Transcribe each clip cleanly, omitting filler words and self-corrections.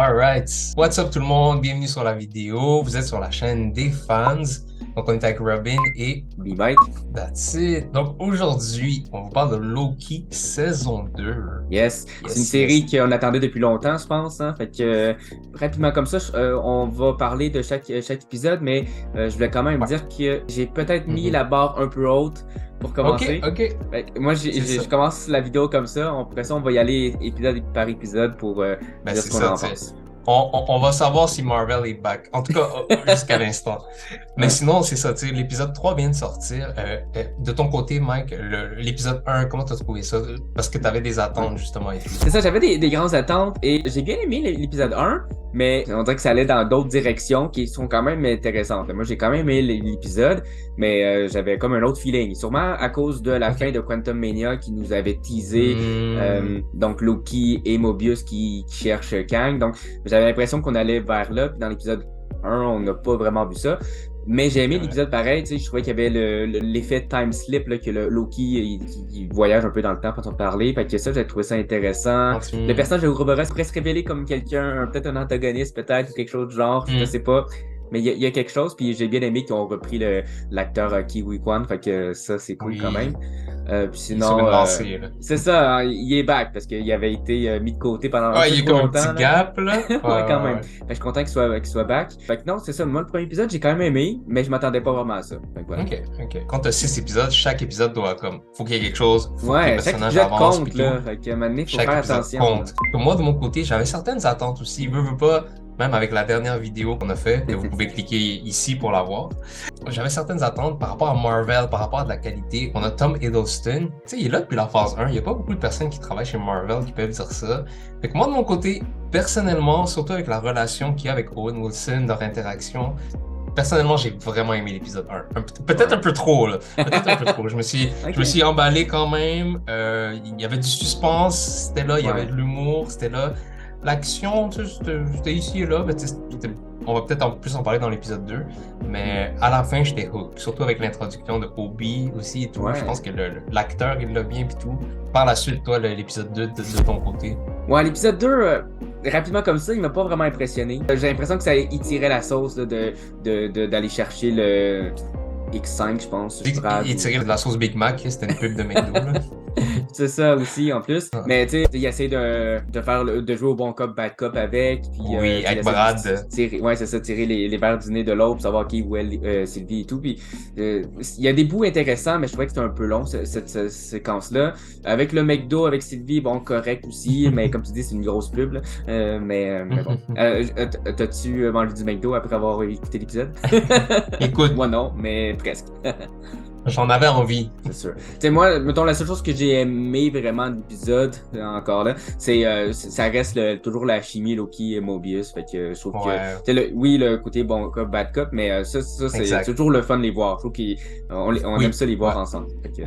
Alright, what's up tout le monde? Bienvenue sur la vidéo. Vous êtes sur la chaîne des fans. Donc on est avec Robin et B-Mike. that's it. Donc aujourd'hui, on vous parle de Loki saison 2. Yes. C'est une Yes, série yes. qu'on attendait depuis longtemps, je pense. Hein? Fait que rapidement comme ça, on va parler de chaque épisode, mais je voulais quand même Ouais. dire que j'ai peut-être mis Mhm. la barre un peu haute pour commencer. Ok. Fait que moi, C'est ça. je commence la vidéo comme ça. Après ça, on va y aller épisode par épisode pour Ben dire c'est ce qu'on ça, en tu sais. pense. On va savoir si Marvel est back. En tout cas, jusqu'à l'instant. Mais Ouais. sinon, c'est ça, tu sais, l'épisode 3 vient de sortir. De ton côté, Mike, l'épisode 1, comment t'as trouvé ça? Parce que t'avais des attentes, justement, et tout. C'est ça, j'avais des grandes attentes et j'ai bien aimé l'épisode 1, mais on dirait que ça allait dans d'autres directions qui sont quand même intéressantes. Moi, j'ai quand même aimé l'épisode, mais j'avais comme un autre feeling. Sûrement à cause de la Ok. fin de Quantum Mania qui nous avait teasé, Hmm. donc Loki et Mobius qui cherchent Kang. Donc, j'avais l'impression qu'on allait vers là. Puis dans l'épisode 1, on n'a pas vraiment vu ça. Mais j'ai aimé C'est vrai. l'épisode pareil, tu sais, je trouvais qu'il y avait l'effet time slip, là, que le Loki, il voyage un peu dans le temps quand on parlait, fait que ça, j'ai trouvé ça intéressant. Le personnage de Ouroboros pourrait se révéler comme quelqu'un, peut-être un antagoniste, peut-être, ou quelque chose du genre, je sais pas. Mais il y a quelque chose, puis j'ai bien aimé qu'ils ont repris l'acteur Kiwi Kwan, fait que ça, c'est cool quand même. Puis Il est sur sinon, une lancée, là. c'est ça, hein, il est back, parce qu'il avait été mis de côté pendant un Ouais, peu il y a trop comme un longtemps, petit là. gap, là. Ouais, quand même. Ouais. Fait que je suis content qu'il soit back. Fait que non, c'est ça. Moi, le premier épisode, j'ai quand même aimé, mais je m'attendais pas vraiment à ça. Fait que voilà. Ok. Quand t'as 6 épisodes, chaque épisode doit comme. Faut qu'il y ait quelque chose, faut que les Ouais, chaque personnages épisode avancent, compte, puis là. tout. Fait qu'à un moment donné, faut Chaque faire épisode attention. compte. Moi, de mon côté, j'avais certaines attentes aussi. Veux pas, même avec la dernière vidéo qu'on a fait, que vous pouvez cliquer ici pour la voir. J'avais certaines attentes par rapport à Marvel, par rapport à de la qualité. On a Tom Hiddleston. Tu sais, il est là depuis la phase 1. Il n'y a pas beaucoup de personnes qui travaillent chez Marvel qui peuvent dire ça. Fait que moi, de mon côté, personnellement, surtout avec la relation qu'il y a avec Owen Wilson, leur interaction, personnellement, j'ai vraiment aimé l'épisode 1. Peut-être un peu trop, là. Peut-être un peu trop. Je me suis emballé quand même. Il y avait du suspense, c'était là. Il y avait de l'humour, c'était là. L'action, tu sais, c'était ici et là. Mais on va peut-être plus en parler dans l'épisode 2. Mais à la fin, j'étais hook. Surtout avec l'introduction de Obi aussi et tout. Ouais. Je pense que l'acteur, il l'a bien et tout. Par la suite, toi, l'épisode 2 de ton côté. Ouais, l'épisode 2, rapidement comme ça, il m'a pas vraiment impressionné. J'ai l'impression que ça étirait la sauce là, d'aller chercher le X5, je pense. Il tirait de la sauce Big Mac, c'était une pub de McDo, là. C'est ça aussi en plus. Ouais. Mais tu sais, il essaie de jouer au bon cop, bad cop avec. Puis, Oui, avec il essaie Brad. de tirer, ouais, c'est ça, tirer les verres du nez de l'autre pour savoir qui où est Sylvie et tout. Puis il y a des bouts intéressants, mais je trouvais que c'était un peu long, cette séquence-là. Avec le McDo, avec Sylvie, bon, correct aussi, mais comme tu dis, c'est une grosse pub. Là. Mais bon. T'as-tu mangé du McDo après avoir écouté l'épisode? Écoute, Moi non, mais presque. j'en avais envie. C'est sûr. Tu sais, moi, mettons, la seule chose que j'ai aimé vraiment de l'épisode, encore là, c'est ça reste toujours la chimie Loki et Mobius. Fait que je trouve que, tu sais, oui, le côté bon cop, bad cop, mais ça c'est toujours le fun de les voir. Je trouve qu'on aime ça les voir ensemble. Fait que...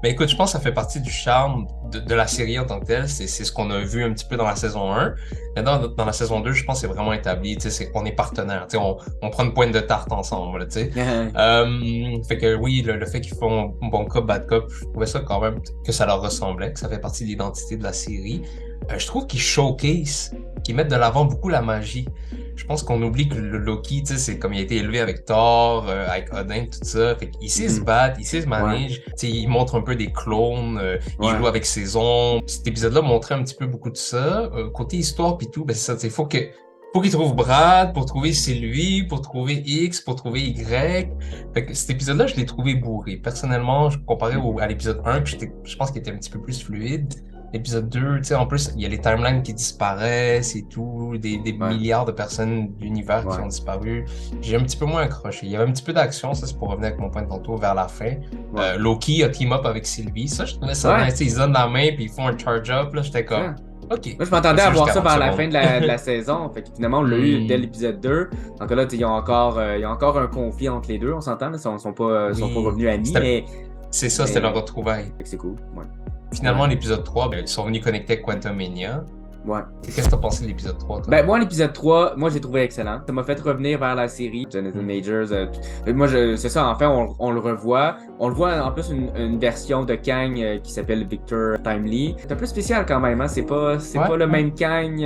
Mais écoute, je pense que ça fait partie du charme de la série en tant que telle. C'est ce qu'on a vu un petit peu dans la saison 1. Mais dans la saison 2, je pense que c'est vraiment établi. Tu sais, on est partenaires. Tu sais, on prend une pointe de tarte ensemble. Tu sais. Fait que oui, le fait qu'ils font bon cop, bad cop, je trouvais ça quand même que ça leur ressemblait, que ça fait partie de l'identité de la série. Je trouve qu'ils showcase, qu'ils mettent de l'avant beaucoup la magie. Je pense qu'on oublie que le Loki, tu sais, c'est comme il a été élevé avec Thor, avec Odin, tout ça. Fait qu'il sait se battre, il sait se manager. Tu sais, il montre un peu des clones, il joue avec ses ombres. Cet épisode-là montrait un petit peu beaucoup de ça. Côté histoire pis tout, ben c'est ça, tu sais, faut qu'il trouve Brad pour trouver Sylvie, pour trouver X, pour trouver Y. Fait que cet épisode-là, je l'ai trouvé bourré. Personnellement, comparé à l'épisode 1, je pense qu'il était un petit peu plus fluide. L'épisode 2, tu sais, en plus, il y a les timelines qui disparaissent et tout, des milliards de personnes d'univers qui ont disparu. J'ai un petit peu moins accroché. Il y avait un petit peu d'action, ça, c'est pour revenir avec mon point de tantôt vers la fin. Loki a team up avec Sylvie. Ça, je trouvais ça nice. Ils se donnent la main puis ils font un charge-up. Là, j'étais comme, OK. Moi, je m'attendais à voir ça vers la fin de la saison. Fait que finalement, on l'a eu dès l'épisode 2. Donc là, il y a encore un conflit entre les deux, on s'entend. Ils sont pas revenus amis, mais... C'est ça, c'était leur retrouvaille. C'est cool, ouais. Finalement, l'épisode 3, ben, ils sont venus connecter avec Quantum Mania. Ouais. Qu'est-ce que t'as pensé de l'épisode 3, toi? Ben, moi, l'épisode 3, moi, j'ai trouvé excellent. Ça m'a fait revenir vers la série Jonathan Majors. Moi, c'est ça, en fait, on le revoit. On le voit en plus une version de Kang qui s'appelle Victor Timely. C'est un peu spécial quand même, hein. C'est pas le même Kang.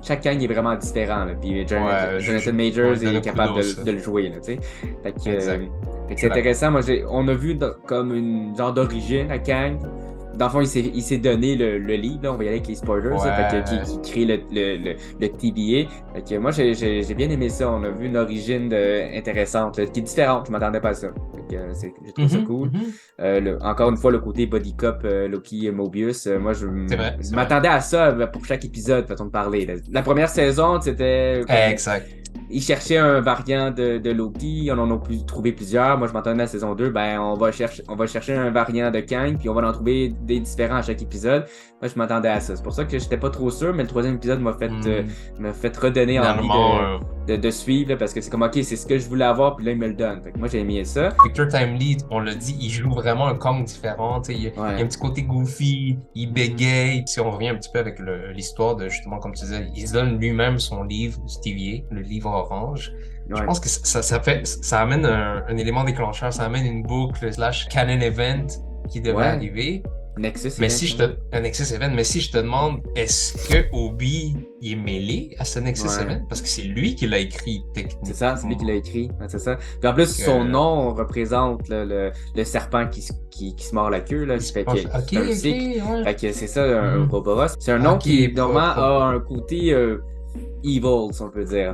Chaque Kang est vraiment différent, là. Puis Jonathan Majors est capable de le jouer, là, tu sais. Fait que c'est intéressant. Moi, on a vu comme une genre d'origine à Kang. Dans le fond, il s'est donné le livre, là, on va y aller avec les spoilers, qui crée le TBA. Fait que moi, j'ai bien aimé ça. On a vu une origine intéressante, là, qui est différente. Je m'attendais pas à ça. Fait que, j'ai trouvé ça cool. Encore une fois, le côté body cop, Loki, Mobius. Moi, je m'attendais à ça pour chaque épisode, façon de parler. Là. La première saison, c'était... Exact. Ils cherchaient un variant de Loki, on en a trouvé plusieurs. Moi, je m'entendais à la saison 2, ben on va chercher un variant de Kang, puis on va en trouver des différents à chaque épisode. Moi, je m'attendais à ça. C'est pour ça que j'étais pas trop sûr, mais le troisième épisode m'a fait redonner envie de suivre, là, parce que c'est comme, ok, c'est ce que je voulais avoir, puis là, il me le donne. Fait que moi, j'ai aimé ça. Victor Timely, on l'a dit, il joue vraiment un Kang différent. Il y a un petit côté goofy, il bégaye. Si on revient un petit peu avec l'histoire de, justement, comme tu disais, il se donne lui-même son livre, Stevie, le livre orange. Je pense que ça amène un élément déclencheur, ça amène une boucle / canon event qui devrait arriver. Nexus un Nexus Event, mais si je te demande, est-ce que Obi il est mêlé à ce Nexus Event? Parce que c'est lui qui l'a écrit techniquement. C'est ça, c'est lui qui l'a écrit. C'est ça. Puis en plus, son nom représente le serpent qui se mord la queue. Là, fait que c'est ça, un Ouroboros. C'est un nom qui, normalement, a un côté evil, si on peut dire.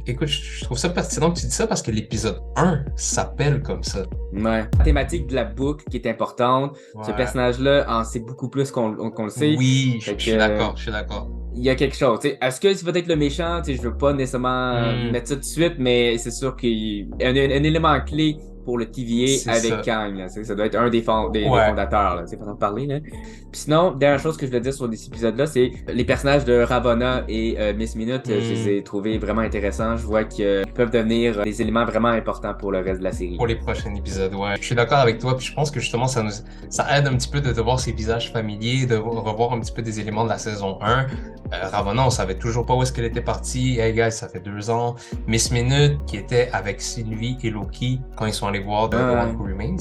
Écoute, je trouve ça pertinent que tu dis ça parce que l'épisode 1 s'appelle comme ça. Ouais. La thématique de la boucle qui est importante. Ce personnage-là en sait beaucoup plus qu'on le sait. Oui, je suis d'accord. Il y a quelque chose. Est-ce que c'est peut-être le méchant? Je veux pas nécessairement mettre ça tout de suite, mais c'est sûr qu'il y a un élément clé pour le TVA avec Kang. Là, ça doit être un des fondateurs, c'est façon de parler. Là. Puis sinon, dernière chose que je voulais dire sur ces épisodes-là, c'est les personnages de Ravonna et Miss Minute, je les ai trouvés vraiment intéressants. Je vois qu'ils peuvent devenir des éléments vraiment importants pour le reste de la série. Pour les prochains épisodes, ouais. Je suis d'accord avec toi, puis je pense que justement, ça aide un petit peu de voir ces visages familiers, de revoir un petit peu des éléments de la saison 1. Ravonna, on savait toujours pas où est-ce qu'elle était partie. Hey guys, ça fait 2 ans. Miss Minute, qui était avec Sylvie et Loki quand ils sont allés voir The One Who Remains.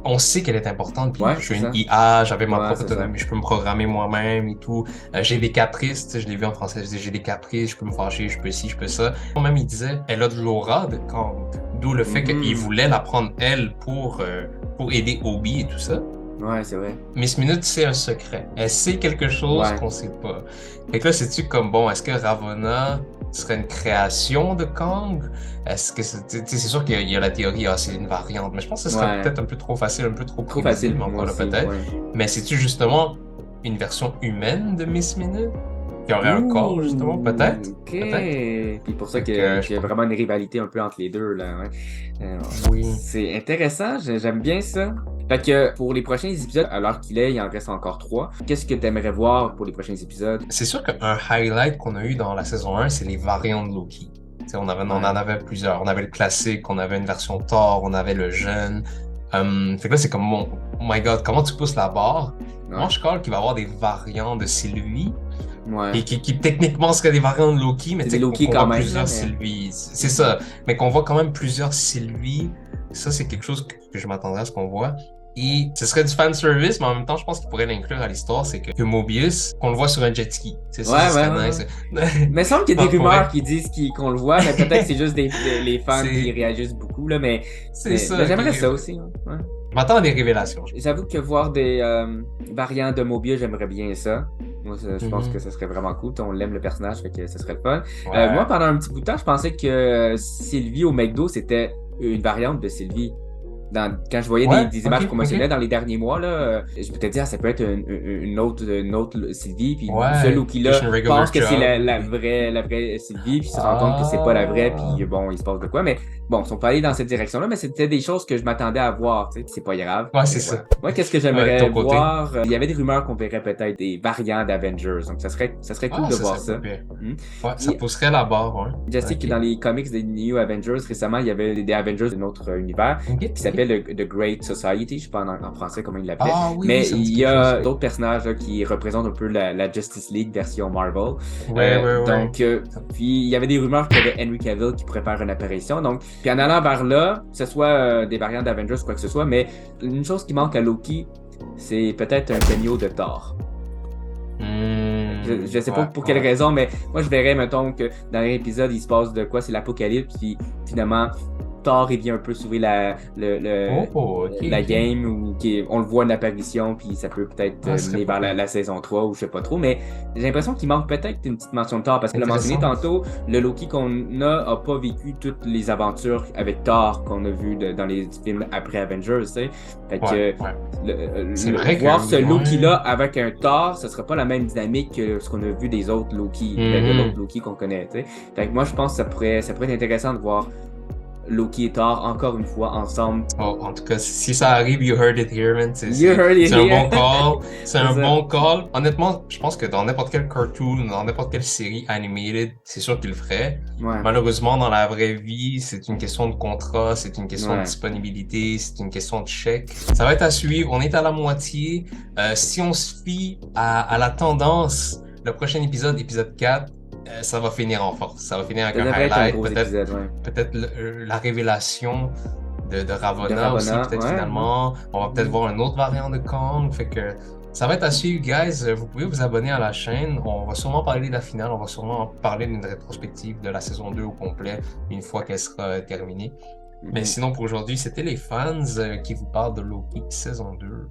On sait qu'elle est importante, puis je suis une IA, j'avais ma propre autonomie, je peux me programmer moi-même et tout. J'ai des caprices, je l'ai vu en français, je disais j'ai des caprices, je peux me fâcher, je peux ci, je peux ça. Même il disait, elle a de l'aura de Kang. D'où le fait qu'il voulait la prendre elle pour aider Obi et tout ça. Ouais, c'est vrai. Miss Minute, c'est un secret. Elle sait quelque chose qu'on sait pas. Fait que là, c'est-tu comme, bon, est-ce que Ravonna serait une création de Kang? Est-ce que c'est sûr qu'il y a la théorie, c'est une variante, mais je pense que ce serait peut-être un peu trop facile, un peu trop facile, mais encore là, peut-être. Ouais. Mais c'est-tu justement une version humaine de Miss Minute? Qui aurait un corps, justement, peut-être. Peut-être. Puis pour ça qu'il y a vraiment une rivalité un peu entre les deux, là. Oui. C'est intéressant, j'aime bien ça. Fait que pour les prochains épisodes, à l'heure qu'il est, il en reste encore 3. Qu'est-ce que tu aimerais voir pour les prochains épisodes? C'est sûr qu'un highlight qu'on a eu dans la saison 1, c'est les variantes de Loki. On en avait plusieurs. On avait le classique, on avait une version Thor, on avait le jeune. Fait que là, c'est comme, oh my god, comment tu pousses la barre? Moi, je crois qu'il va y avoir des variants de Sylvie. Et qui techniquement seraient des variantes de Loki, mais Loki qu'on quand voit même, plusieurs Sylvie. C'est ça. Mais qu'on voit quand même plusieurs Sylvie. Ça, c'est quelque chose que je m'attendrais à ce qu'on voit. Et ce serait du fanservice, mais en même temps, je pense qu'il pourrait l'inclure à l'histoire, c'est que Mobius, qu'on le voit sur un jet ski. C'est ça, nice. Mais il semble qu'il y a des rumeurs qui disent qu'on le voit, mais peut-être que c'est juste les fans qui réagissent beaucoup, là, mais j'aimerais ça aussi. Ouais. Je m'attends à des révélations. J'avoue que voir des variants de Mobius, j'aimerais bien ça. Moi, je pense que ce serait vraiment cool. On l'aime le personnage, fait que ce serait le fun. Moi, pendant un petit bout de temps, je pensais que Sylvie au McDo, c'était une variante de Sylvie. Quand je voyais des images promotionnelles dans les derniers mois, là, je m'étais dit, ça peut être une autre Sylvie, puis celui qui là pense que c'est la vraie Sylvie, puis se rend compte que c'est pas la vraie, puis bon, il se passe de quoi. Mais bon, ils sont pas allés dans cette direction-là, mais c'était des choses que je m'attendais à voir, tu sais, c'est pas grave. Ouais, c'est ça. Moi, qu'est-ce que j'aimerais voir? Il y avait des rumeurs qu'on verrait peut-être des variants d'Avengers, donc ça serait cool de voir ça. Ça pousserait la barre, Je sais que dans les comics des New Avengers, récemment, il y avait des Avengers d'un autre univers qui s'appelle s'appelle The Great Society, je sais pas en français comment il l'appelait. Ah oui, Mais ça me dit il y quelque chose. a d'autres personnages là, qui représentent un peu la Justice League version Marvel. Ouais. Donc, puis il y avait des rumeurs qu'il y avait Henry Cavill qui pourrait faire une apparition. Donc, puis en allant vers là, que ce soit des variantes d'Avengers ou quoi que ce soit, mais une chose qui manque à Loki, c'est peut-être un cameo de Thor. Je sais pas pour quelle raison, mais moi je verrais, mettons, que dans l'épisode, il se passe de quoi, c'est l'apocalypse, puis finalement, Thor, il vient un peu sauver la Ok. game, ou on le voit une apparition, puis ça peut peut-être Ah, ce serait mener pas vers pire. la saison 3 ou je sais pas trop, mais j'ai l'impression qu'il manque peut-être une petite mention de Thor, parce que l'a mentionné Intéressant. tantôt, le Loki qu'on a pas vécu toutes les aventures avec Thor qu'on a vu dans les films après Avengers, tu sais. Fait que Ouais. C'est vrai que, voir ce ouais. Loki-là avec un Thor, ce sera pas la même dynamique que ce qu'on a vu des autres Loki, de l'autre Mhm. Loki qu'on connaît, tu sais. Fait que moi, je pense que ça pourrait être intéressant de voir Loki et Thor encore une fois ensemble. Oh, en tout cas, si ça arrive, you heard it here, man. You heard it C'est un here! bon call. C'est C'est un ça. bon call. Honnêtement, je pense que dans n'importe quel cartoon, dans n'importe quelle série animated, c'est sûr qu'il le ferait. Ouais, Malheureusement, dans la vraie vie, c'est une question de contrat, c'est une question de ouais. disponibilité, c'est une question de chèque. Ça va être à suivre. On est à la moitié. Si on se fie à la tendance, le prochain épisode, épisode 4, ça va finir en force. Ça va finir avec Ça un devrait être un highlight, gros épisode, ouais. peut-être la révélation de De Ravonna aussi, Ravonna, peut-être ouais, ouais. finalement. On va peut-être Mhm. voir un autre variant de Kong. Fait que ça va être à suivre, guys. Vous pouvez vous abonner à la chaîne. On va sûrement parler de la finale. On va sûrement parler d'une rétrospective de la saison 2 au complet une fois qu'elle sera terminée. Mais Mhm. sinon, pour aujourd'hui, c'était les fans qui vous parlent de Loki saison 2.